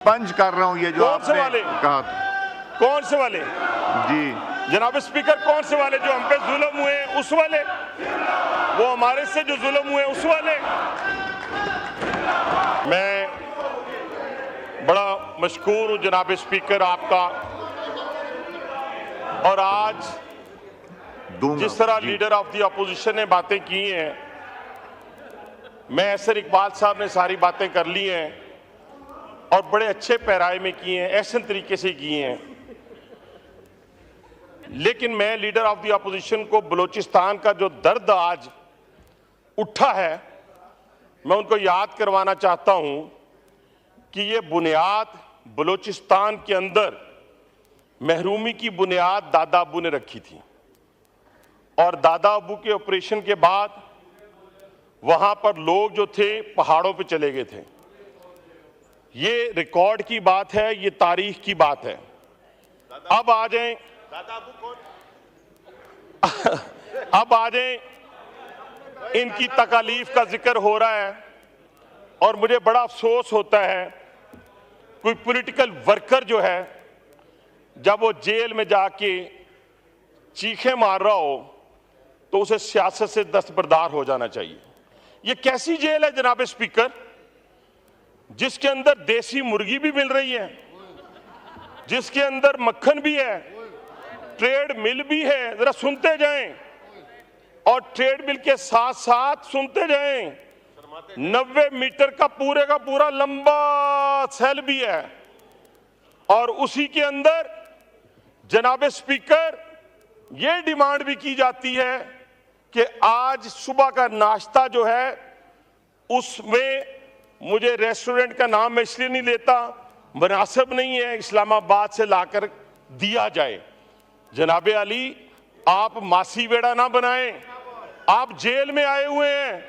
पंच कर रहा हूँ ये जो कौन से आपने वाले कहा। कौन से वाले जी जनाब स्पीकर, कौन से वाले जो हम पे जुल्म हुए उस वाले, वो हमारे से जो जुल्म हुए उस वाले। मैं बड़ा मशकूर हूँ जनाब स्पीकर आपका। और आज दूंगा जिस तरह जी। लीडर ऑफ द अपोजिशन ने बातें की हैं, मैं एहसन इकबाल साहब ने सारी बातें कर ली हैं और बड़े अच्छे पैराए में किए हैं, एहसन तरीके से किए हैं। लेकिन मैं लीडर ऑफ द अपोजिशन को बलूचिस्तान का जो दर्द आज उठा है, मैं उनको याद करवाना चाहता हूं कि ये बुनियाद बलूचिस्तान के अंदर महरूमी की बुनियाद दादा अबू ने रखी थी और दादा अबू के ऑपरेशन के बाद वहां पर लोग जो थे पहाड़ों पे चले गए थे। ये रिकॉर्ड की बात है, ये तारीख की बात है। अब आ जाएं, अब आ जाएं, इनकी तकालीफ का जिक्र हो रहा है और मुझे बड़ा अफसोस होता है कोई पॉलिटिकल वर्कर जो है जब वो जेल में जाके चीखें मार रहा हो तो उसे सियासत से दस्तबरदार हो जाना चाहिए। ये कैसी जेल है जनाब स्पीकर, जिसके अंदर देसी मुर्गी भी मिल रही है, जिसके अंदर मक्खन भी है, ट्रेड मिल भी है। जरा सुनते जाएं और ट्रेड मिल के साथ साथ सुनते जाएं, 90 मीटर का पूरा लंबा सेल भी है। और उसी के अंदर जनाब स्पीकर ये डिमांड भी की जाती है कि आज सुबह का नाश्ता जो है उसमें, मुझे रेस्टोरेंट का नाम मैं इसलिए नहीं लेता, मुनासिब नहीं है, इस्लामाबाद से लाकर दिया जाए। जनाबे अली, आप मासी वेड़ा ना बनाएं। आप जेल में आए हुए हैं,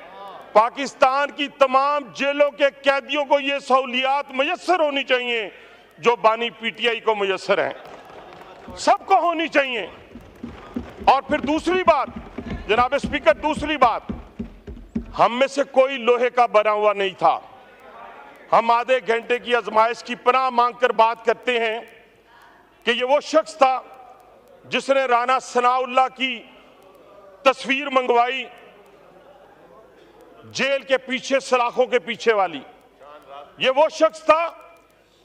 पाकिस्तान की तमाम जेलों के कैदियों को ये सहूलियात मुयस्सर होनी चाहिए जो बानी पीटीआई को मुयस्सर हैं, सबको होनी चाहिए। और फिर दूसरी बात जनाब स्पीकर, दूसरी बात, हम में से कोई लोहे का बना हुआ नहीं था। हम आधे घंटे की आजमाइश की पनाह मांगकर बात करते हैं कि ये वो शख्स था जिसने राना सनाउल्लाह की तस्वीर मंगवाई जेल के पीछे, सलाखों के पीछे वाली। ये वो शख्स था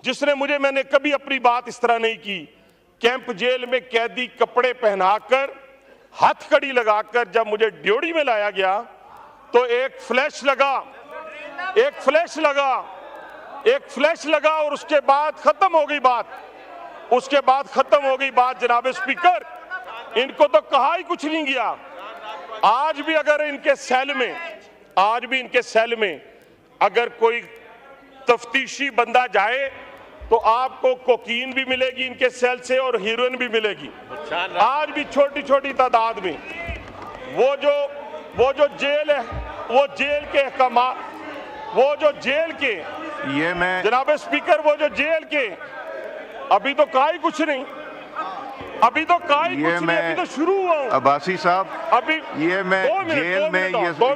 जिसने मैंने कभी अपनी बात इस तरह नहीं की, कैंप जेल में कैदी कपड़े पहनाकर, हथकड़ी लगाकर जब मुझे ड्योढ़ी में लाया गया तो एक फ्लैश लगा और उसके बाद खत्म हो गई बात। जनाब स्पीकर, इनको तो कहा ही कुछ नहीं गया। आज भी इनके सेल में अगर कोई तफ्तीशी बंदा जाए तो आपको कोकीन भी मिलेगी इनके सेल से और हीरोइन भी मिलेगी। आज भी छोटी छोटी तादाद में वो जो जेल है, वो जेल के अहकामात, वो जो जेल के, ये मैं जनाब स्पीकर, वो जो जेल के, अभी तो कहा ही कुछ नहीं, अभी तो शुरू हुआ हूं। अब्बासी साहब, अभी ये मैं जेल में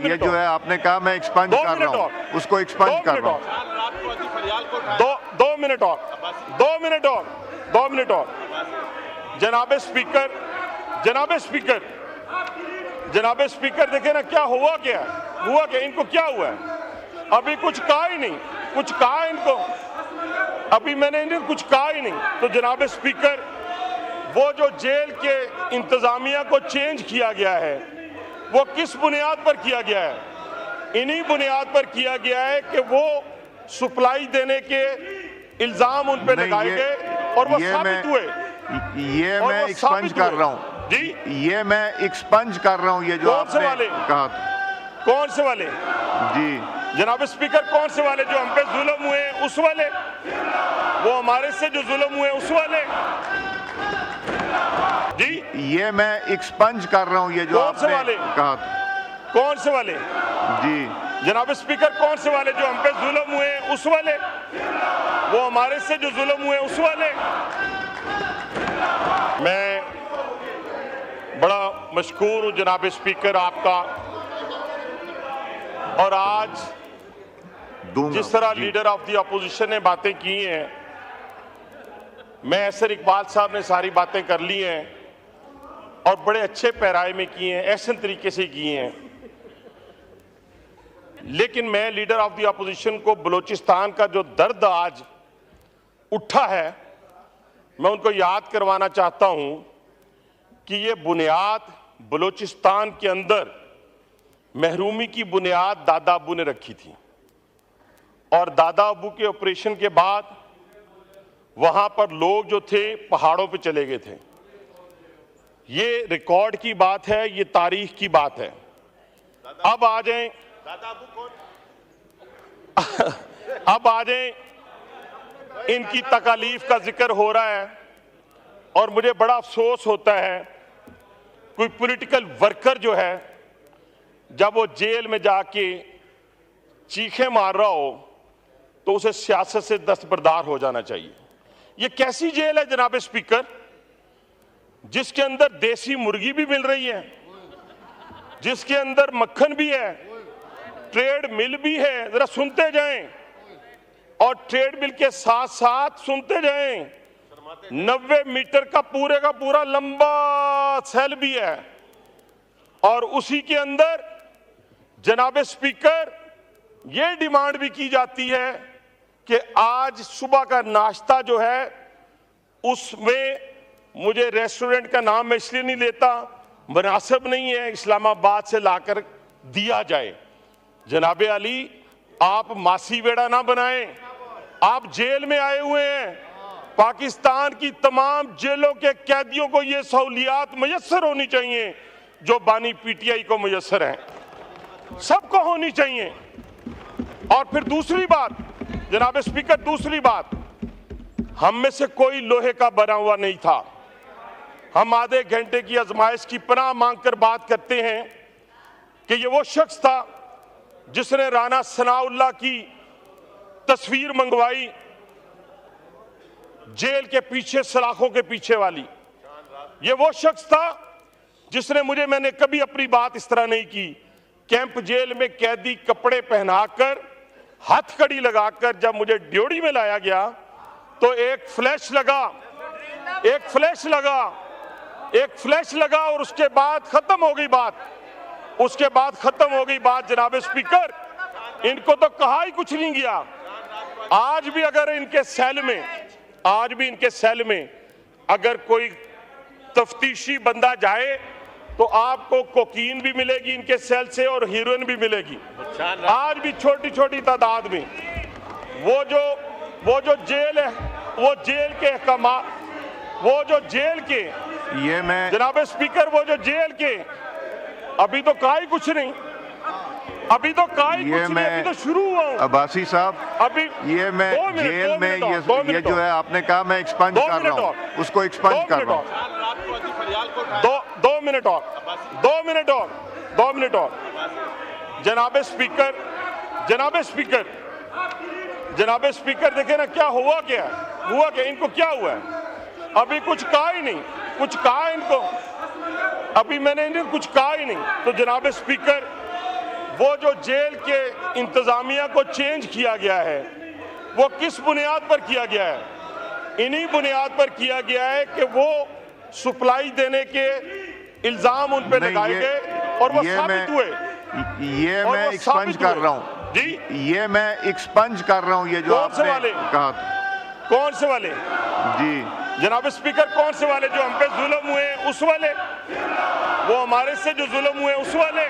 ये जो है आपने कहा मैं एक्सपंज कर रहा हूँ, उसको एक्सपंज कर रहा हूँ। 2 मिनट और जनाब स्पीकर, देखे ना क्या हुआ, इनको क्या हुआ है? अभी कुछ कहा ही नहीं, कुछ कहा इनको, अभी मैंने इन्हें कुछ कहा ही नहीं। तो जनाब स्पीकर, वो जो जेल के इंतजामिया को चेंज किया गया है, वो किस बुनियाद पर किया गया है? इन्हीं बुनियाद पर किया गया है कि वो सप्लाई देने के इल्जाम उन पे लगाए गए और वो साबित हुए। ये मैं एक्सपंज कर रहा हूँ जी, ये मैं एक्सपंज कर रहा हूँ ये जो आपने कहा। कौन से वाले जी जनाब स्पीकर, कौन से वाले जो हम पे जुल्म हुए उस वाले, वो हमारे से जो जुल्म हुए उस वाले। जी, ये मैं एक्सपंज कर रहा हूँ ये जो आपने कहा। कौन से वाले जी जनाब स्पीकर, कौन से वाले जो हम पे जुल्म हुए उस वाले, वो हमारे से जो जुल्म हुए उस वाले। मैं बड़ा मशकूर हूं जनाब स्पीकर आपका। और आज जिस तरह लीडर ऑफ द अपोजिशन ने बातें की हैं, मैं ऐसर इकबाल साहब ने सारी बातें कर ली हैं और बड़े अच्छे पैराए में की हैं, ऐसे तरीके से की हैं, लेकिन मैं लीडर ऑफ द अपोजिशन को बलूचिस्तान का जो दर्द आज उठा है, मैं उनको याद करवाना चाहता हूं कि ये बुनियाद बलूचिस्तान के अंदर महरूमी की बुनियाद दादा अबू ने रखी थी और दादा अबू के ऑपरेशन के बाद वहां पर लोग जो थे पहाड़ों पे चले गए थे। ये रिकॉर्ड की बात है, ये तारीख की बात है। अब आ जाएं, अब आ जाएं, इनकी तकालीफ का जिक्र हो रहा है और मुझे बड़ा अफसोस होता है कोई पॉलिटिकल वर्कर जो है जब वो जेल में जाके चीखें मार रहा हो तो उसे सियासत से दस्तबरदार हो जाना चाहिए। ये कैसी जेल है जनाब स्पीकर, जिसके अंदर देसी मुर्गी भी मिल रही है, जिसके अंदर मक्खन भी है, ट्रेड मिल भी है, जरा सुनते जाएं, और ट्रेड मिल के साथ साथ सुनते जाएं, 90 मीटर का पूरा लंबा सेल भी है और उसी के अंदर जनाब स्पीकर ये डिमांड भी की जाती है कि आज सुबह का नाश्ता जो है उसमें, मुझे रेस्टोरेंट का नाम मैं इसलिए नहीं लेता, मुनासिब नहीं है, इस्लामाबाद से लाकर दिया जाए। जनाबे अली, आप मासी बेड़ा ना बनाएं, आप जेल में आए हुए हैं, पाकिस्तान की तमाम जेलों के कैदियों को ये सहूलियात मुयस्सर होनी चाहिए जो बानी पीटीआई को मुयस्सर हैं, सबको होनी चाहिए। और फिर दूसरी बात जनाब स्पीकर, दूसरी बात, हम में से कोई लोहे का बना हुआ नहीं था। हम आधे घंटे की आजमाइश की पनाह मांगकर बात करते हैं कि ये वो शख्स था जिसने राना सनाउल्लाह की तस्वीर मंगवाई जेल के पीछे, सलाखों के पीछे वाली। ये वो शख्स था जिसने मैंने कभी अपनी बात इस तरह नहीं की, कैंप जेल में कैदी कपड़े पहनाकर, हथकड़ी लगाकर जब मुझे ड्योढ़ी में लाया गया तो एक फ्लैश लगा और उसके बाद खत्म हो गई बात। जनाब स्पीकर, इनको तो कहा ही कुछ नहीं गया। आज भी इनके सेल में अगर कोई तफ्तीशी बंदा जाए तो आपको कोकीन भी मिलेगी इनके सेल से और हीरोइन भी मिलेगी। आज भी छोटी छोटी तादाद में वो जो जेल है, वो जेल के ये मैं जनाब स्पीकर, वो जो जेल के, अभी तो कहा ही कुछ नहीं, अभी तो शुरू हुआ हूं। अब्बासी साहब, अभी ये मैं जेल में ये जो है आपने कहा मैं एक्सपंज कर रहा हूं, उसको एक्सपंज कर रहा हूं। 2 मिनट और जनाब स्पीकर देखे ना क्या हुआ, इनको क्या हुआ है, अभी कुछ कहा ही नहीं, अभी मैंने इन्हें कुछ कहा ही नहीं। तो जनाब स्पीकर, वो जो जेल के इंतजामिया को चेंज किया गया है वो किस बुनियाद पर किया गया है? इन्हीं बुनियाद पर किया गया है कि वो सप्लाई देने के इल्जाम उन पे लगाए गए और वो साबित हुए। ये मैं एक्सपंज कर रहा हूँ जी, ये मैं एक्सपंज कर रहा हूँ। ये जो आपने कहा, कौन से वाले जी जनाब स्पीकर, कौन से वाले? जो हम पे जुल्म हुए उस वाले, वो हमारे से जो जुल्म हुए उस वाले।